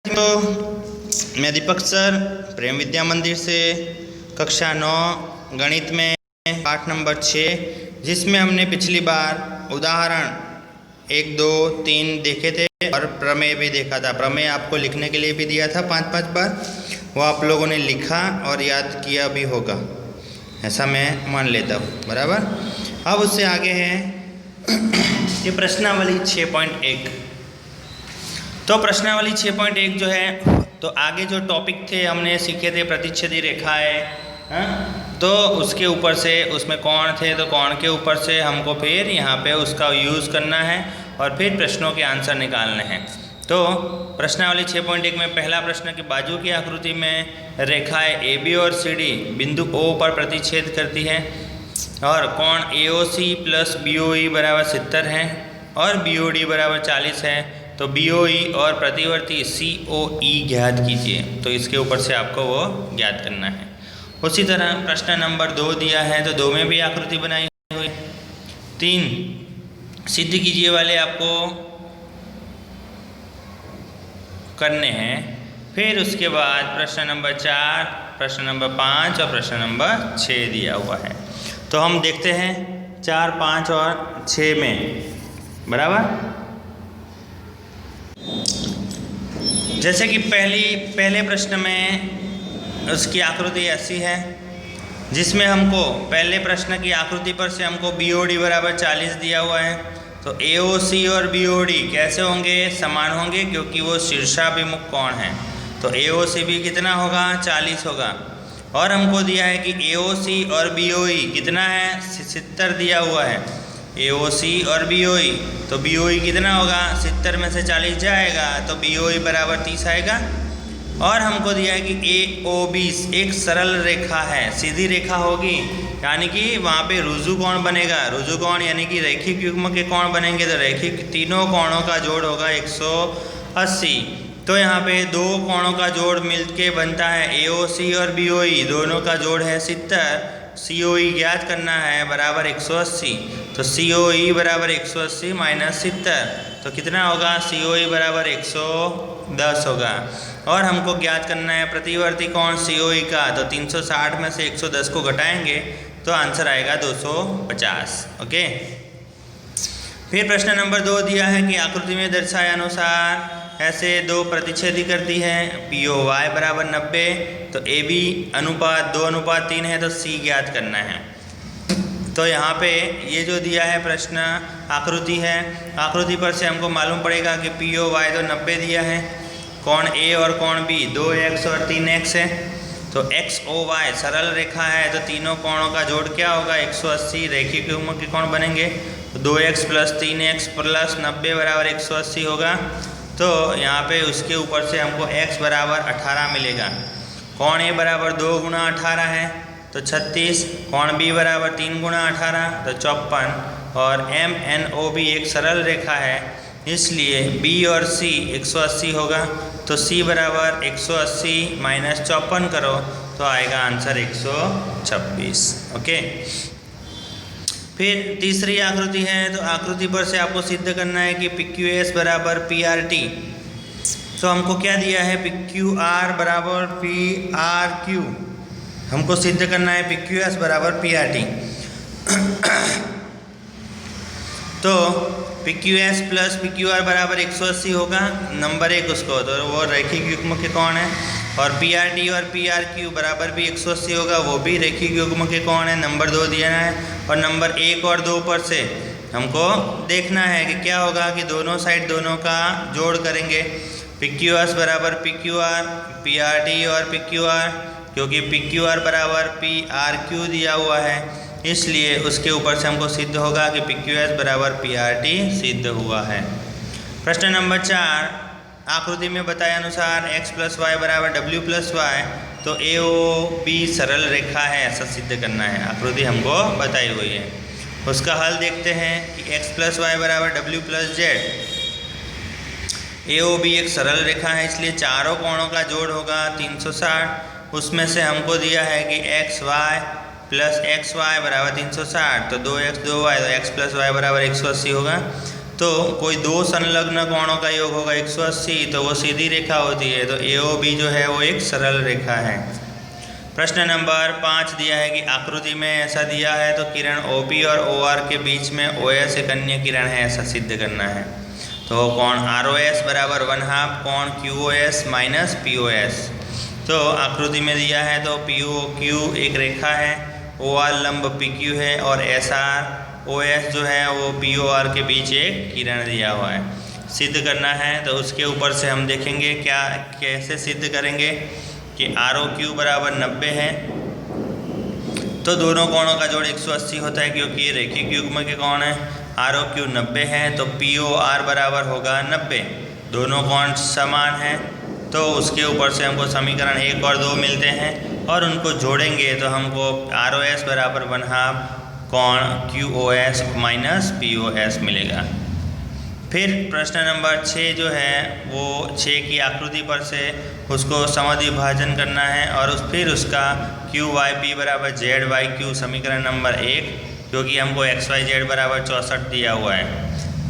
तो मैं दीपक सर प्रेम विद्या मंदिर से कक्षा 9 गणित में पाठ नंबर 6 जिसमें हमने पिछली बार उदाहरण 1, 2, 3 देखे थे और प्रमेय भी देखा था। प्रमेय आपको लिखने के लिए भी दिया था 5-5 बार, वो आप लोगों ने लिखा और याद किया भी होगा, ऐसा मैं मान लेता हूँ। बराबर। अब उससे आगे है ये प्रश्नावली 6.1। तो प्रश्नावली 6.1 जो है, तो आगे जो टॉपिक थे हमने सीखे थे प्रतिच्छेदी रेखाएं, तो उसके ऊपर से उसमें कोण थे, तो कोण के ऊपर से हमको फिर यहाँ पे उसका यूज़ करना है और फिर प्रश्नों के आंसर निकालने हैं। तो प्रश्नावली 6.1 में पहला प्रश्न कि बाजू की आकृति में रेखाएं AB और CD बिंदु O पर प्रतिच्छेद करती है और कोण AOC प्लस BOE बराबर 70 है और BOD बराबर 40 है, तो BOE और प्रतिवर्ती COE ज्ञात कीजिए। तो इसके ऊपर से आपको वो ज्ञात करना है। उसी तरह प्रश्न नंबर 2 दिया है, तो 2 में भी आकृति बनाई हुई। 3 सिद्ध कीजिए वाले आपको करने हैं। फिर उसके बाद प्रश्न नंबर 4, प्रश्न नंबर 5 और प्रश्न नंबर 6 दिया हुआ है। तो हम देखते हैं 4, 5 और 6 में। बराबर। जैसे कि पहले प्रश्न में उसकी आकृति ऐसी है, जिसमें हमको पहले प्रश्न की आकृति पर से हमको BOD बराबर 40 दिया हुआ है। तो AOC और BOD कैसे होंगे? समान होंगे, क्योंकि वो शीर्षाभिमुख कोण है। तो AOC भी कितना होगा? 40 होगा। और हमको दिया है कि AOC और BOE कितना है? 70 दिया हुआ है। AOC और BOE, तो BOE कितना होगा? 70 में से 40 जाएगा तो BOE बराबर 30 आएगा। और हमको दिया है कि AOB एक सरल रेखा है, सीधी रेखा होगी, यानी कि वहाँ पे रुजु कोण बनेगा। रुजु कोण यानी कि रैखिक युग्म के कोण बनेंगे, तो रैखिक तीनों कोणों का जोड़ होगा 180। तो यहाँ पे दो कोणों का जोड़ मिलके बनता है AOC और BOE, दोनों का जोड़ है 70। COE ज्ञात करना है बराबर 180। तो COE बराबर 180 माइनस 70, तो कितना होगा? COE बराबर 110 होगा। और हमको ज्ञात करना है प्रतिवर्ती कोण COE का, तो 360 में से 110 को घटाएंगे तो आंसर आएगा 250। ओके। फिर प्रश्न नंबर 2 दिया है कि आकृति में दर्शाए अनुसार ऐसे दो प्रतिच्छेदी करती है, POY बराबर 90, तो AB अनुपात 2:3 है, तो C ज्ञात करना है। तो यहाँ पे ये जो दिया है प्रश्न आकृति है, आकृति पर से हमको मालूम पड़ेगा कि POY तो 90 दिया है, कोण A और कोण B 2x और 3x है, तो XOY सरल रेखा है, तो तीनों कोणों का जोड़ क्या होगा? 180। रैखिक युग्म के कोण बनेंगे, तो 2x प्लस 3x प्लस 90 बराबर 180 होगा। तो यहाँ पे उसके ऊपर से हमको x बराबर 18 मिलेगा। कोण A बराबर 2 गुणा 18 है, तो 36। कोण B बराबर 3 गुणा 18, तो 54। और MNOB एक सरल रेखा है, इसलिए B और C 180 होगा। तो C बराबर 180 माइनस 54 करो तो आएगा आंसर 126। ओके। फिर तीसरी आकृति है, तो आकृति पर से आपको सिद्ध करना है कि PQS बराबर PRT। तो हमको क्या दिया है? PQR बराबर PRQ। हमको सिद्ध करना है PQS बराबर PRT। तो PQS प्लस PQR बराबर 180 होगा, नंबर 1 उसको, तो वो रैखिक युग्म के कोण है। और PRT और PRQ बराबर भी 180 होगा, वो भी रैखिक युग्म के कोण है, नंबर 2 दिया है। और नंबर 1 और 2 पर से हमको देखना है कि क्या होगा, कि दोनों साइड दोनों का जोड़ करेंगे। PQS बराबर PQR, PRT और PQR, क्योंकि PQR बराबर PRQ दिया हुआ है, इसलिए उसके ऊपर से हमको सिद्ध होगा कि PQS बराबर PRT सिद्ध हुआ है। प्रश्न नंबर 4, आकृति में बताए अनुसार x प्लस वाई बराबर W प्लस वाई, तो AOB सरल रेखा है, ऐसा सिद्ध करना है। आकृति हमको बताई हुई है, उसका हल देखते हैं कि x प्लस वाई बराबर W प्लस जेड। AOB एक सरल रेखा है, इसलिए चारों कोणों का जोड़ होगा 360। उसमें से हमको दिया है कि XY प्लस XY बराबर 360, तो 2x 2y, तो x प्लस वाई बराबर 180 होगा। तो कोई दो संलग्न कोणों का योग होगा 180, तो वो सीधी रेखा होती है, तो AOB जो है वो एक सरल रेखा है। प्रश्न नंबर 5 दिया है कि आकृति में ऐसा दिया है तो किरण OP और OR के बीच में OS एक अन्य किरण है, ऐसा सिद्ध करना है। तो कोण ROS बराबर 1/2 कोण QOS माइनस POS। तो आकृति में दिया है तो POQ एक रेखा है, OR लंब PQ है और SROS जो है वो POR के बीच एक किरण दिया हुआ है। सिद्ध करना है तो उसके ऊपर से हम देखेंगे क्या कैसे सिद्ध करेंगे कि ROQ बराबर 90 है, तो दोनों कोणों का जोड़ 180 होता है क्योंकि ये रेखिक युग्म के कोण है। ROQ 90 है तो POR बराबर होगा 90, दोनों कोण समान हैं, तो उसके ऊपर से हमको समीकरण 1 और 2 मिलते हैं और उनको जोड़ेंगे तो हमको ROS बराबर 1/2 कोण QOS माइनस POS मिलेगा। फिर प्रश्न नंबर 6 जो है वो 6 की आकृति पर से उसको समद्विभाजन करना है और फिर उसका QYP बराबर ZYQ समीकरण नंबर 1, क्योंकि हमको XYZ बराबर 64 दिया हुआ है।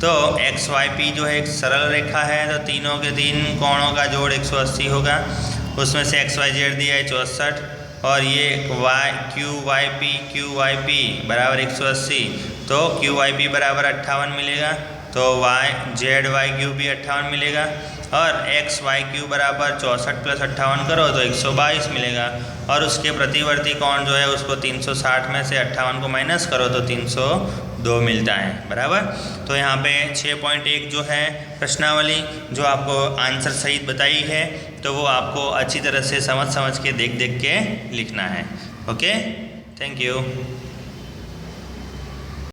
तो XYP जो है एक सरल रेखा है, तो तीनों के तीन कोणों का जोड़ 180 होगा, उसमें से XYZ दिया है 64 और ये QYP बराबर 180, तो QYP बराबर 58 मिलेगा, तो ZYQ भी 58 मिलेगा और XYQ बराबर 64 प्लस 58 करो तो 122 मिलेगा और उसके प्रतिवर्ती कोण जो है उसको 360 में से 58 को माइनस करो तो 302 मिलता है, बराबर। तो यहाँ पे 6.1 जो है प्रश्नावली जो आपको आंसर सहित बताई है, तो वो आपको अच्छी तरह से समझ के देख के लिखना है। Okay, thank you.